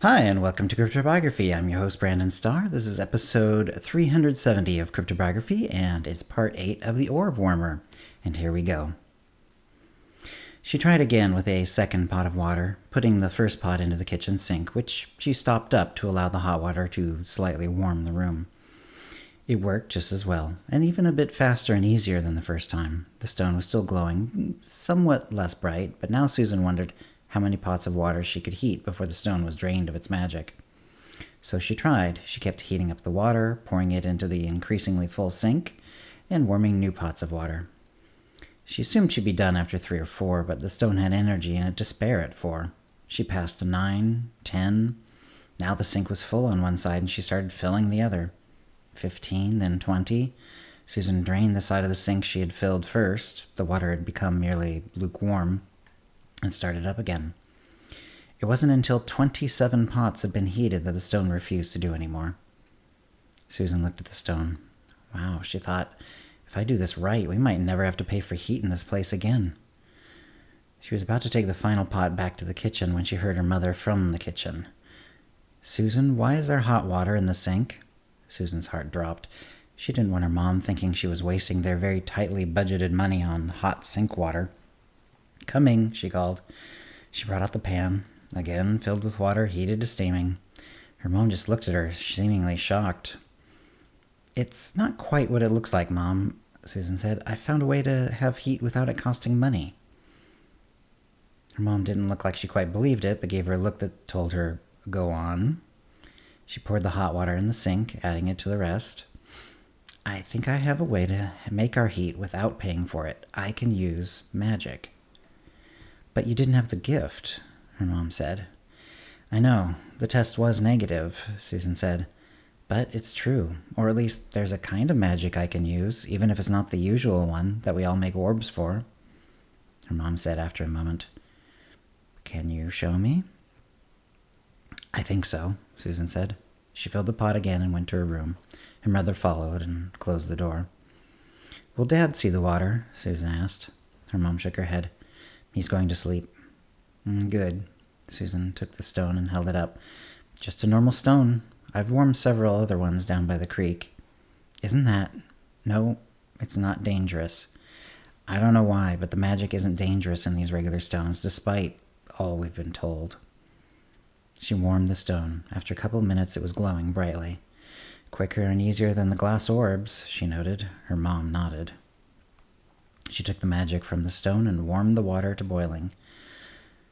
Hi, and welcome to CryptoBiography. I'm your host, Brandon Starr. This is episode 370 of CryptoBiography, and it's part 8 of the Orb Warmer. And here we go. She tried again with a second pot of water, putting the first pot into the kitchen sink, which she stopped up to allow the hot water to slightly warm the room. It worked just as well, and even a bit faster and easier than the first time. The stone was still glowing, somewhat less bright, but now Susan wondered how many pots of water she could heat before the stone was drained of its magic. So she tried. She kept heating up the water, pouring it into the increasingly full sink, and warming new pots of water. She assumed she'd be done after 3 or 4, but the stone had energy and it to spare at 4. She passed to 9, 10. Now the sink was full on one side and she started filling the other. 15, then 20. Susan drained the side of the sink she had filled first. The water had become merely lukewarm, and started up again. It wasn't until 27 pots had been heated that the stone refused to do any more. Susan looked at the stone. Wow, she thought, if I do this right, we might never have to pay for heat in this place again. She was about to take the final pot back to the kitchen when she heard her mother from the kitchen. Susan, why is there hot water in the sink? Susan's heart dropped. She didn't want her mom thinking she was wasting their very tightly budgeted money on hot sink water. Coming, she called. She brought out the pan, again filled with water heated to steaming. Her mom just looked at her, seemingly shocked. It's not quite what it looks like, Mom, Susan said. I found a way to have heat without it costing money. Her mom didn't look like she quite believed it, but gave her a look that told her, go on. She poured the hot water in the sink, adding it to the rest. I think I have a way to make our heat without paying for it. I can use magic. But you didn't have the gift, her mom said. I know. The test was negative, Susan said. But it's true. Or at least there's a kind of magic I can use, even if it's not the usual one that we all make orbs for, her mom said after a moment. Can you show me? I think so, Susan said. She filled the pot again and went to her room. Her mother followed and closed the door. Will Dad see the water? Susan asked. Her mom shook her head. He's going to sleep. Good. Susan took the stone and held it up. Just a normal stone. I've warmed several other ones down by the creek. Isn't that... No, it's not dangerous. I don't know why, but the magic isn't dangerous in these regular stones, despite all we've been told. She warmed the stone. After a couple of minutes, it was glowing brightly. Quicker and easier than the glass orbs, she noted. Her mom nodded. She took the magic from the stone and warmed the water to boiling.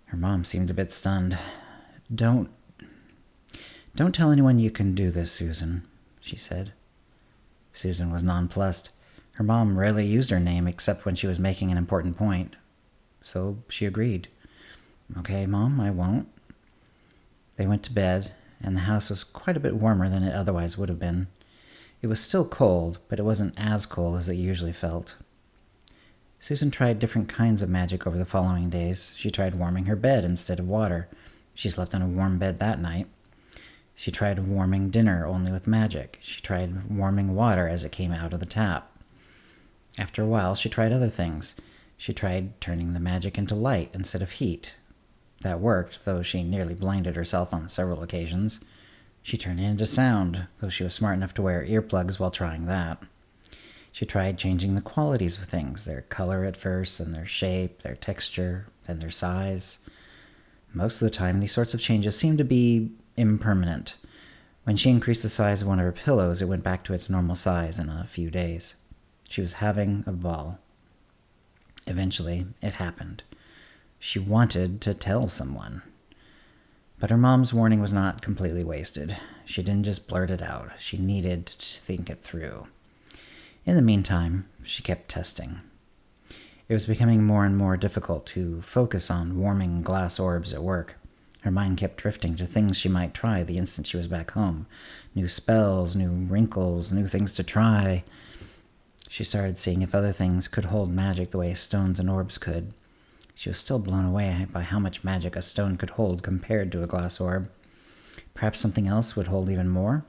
Her mom seemed a bit stunned. Don't tell anyone you can do this, Susan, she said. Susan was nonplussed. Her mom rarely used her name except when she was making an important point. So she agreed. Okay, Mom, I won't. They went to bed, and the house was quite a bit warmer than it otherwise would have been. It was still cold, but it wasn't as cold as it usually felt. Susan tried different kinds of magic over the following days. She tried warming her bed instead of water. She slept on a warm bed that night. She tried warming dinner only with magic. She tried warming water as it came out of the tap. After a while, she tried other things. She tried turning the magic into light instead of heat. That worked, though she nearly blinded herself on several occasions. She turned it into sound, though she was smart enough to wear earplugs while trying that. She tried changing the qualities of things, their color at first, and their shape, their texture, then their size. Most of the time, these sorts of changes seemed to be impermanent. When she increased the size of one of her pillows, it went back to its normal size in a few days. She was having a ball. Eventually, it happened. She wanted to tell someone. But her mom's warning was not completely wasted. She didn't just blurt it out. She needed to think it through. In the meantime, she kept testing. It was becoming more and more difficult to focus on warming glass orbs at work. Her mind kept drifting to things she might try the instant she was back home. New spells, new wrinkles, new things to try. She started seeing if other things could hold magic the way stones and orbs could. She was still blown away by how much magic a stone could hold compared to a glass orb. Perhaps something else would hold even more?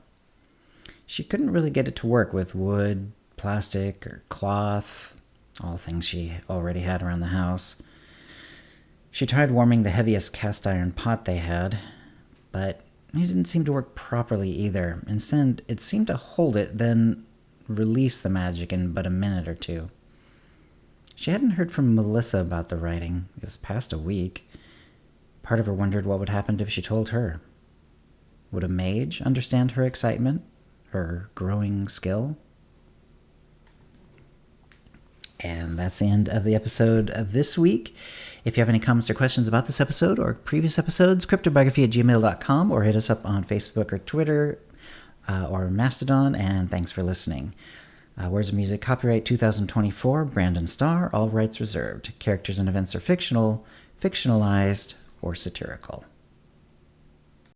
She couldn't really get it to work with wood, plastic, or cloth, all things she already had around the house. She tried warming the heaviest cast iron pot they had, but It didn't seem to work properly either. Instead, it seemed to hold it, then release the magic in but a minute or two. She hadn't heard from Melissa about the writing. It was past a week. Part of her wondered what would happen if she told her. Would a mage understand her excitement? Her growing skill? And that's the end of the episode of this week. If you have any comments or questions about this episode or previous episodes, cryptobiography@gmail.com, or hit us up on Facebook or Twitter or Mastodon, and thanks for listening. Words of music, copyright 2024, Brandon Starr, all rights reserved. Characters and events are fictional, fictionalized, or satirical.